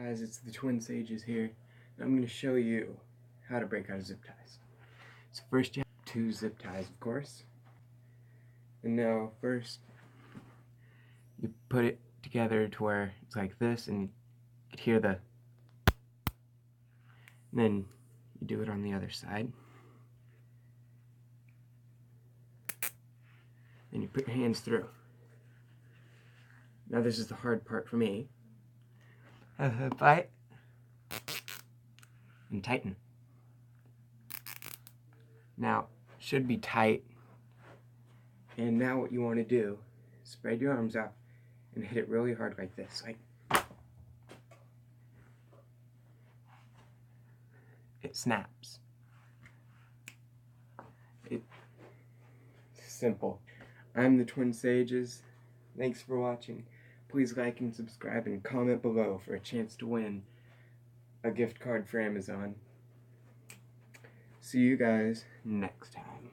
Guys, it's the Twin Sages here, and I'm going to show you how to break out of zip ties. So first you have 2 zip ties, of course. And now first, you put it together to where it's like this, and you could hear the... And then you do it on the other side. Then you put your hands through. Now this is the hard part for me. Bite. And tighten. Now, should be tight. And now what you want to do is spread your arms out and hit it really hard like this. Like it snaps. It's simple. I'm the Twin Sages. Thanks for watching. Please like and subscribe and comment below for a chance to win a gift card for Amazon. See you guys next time.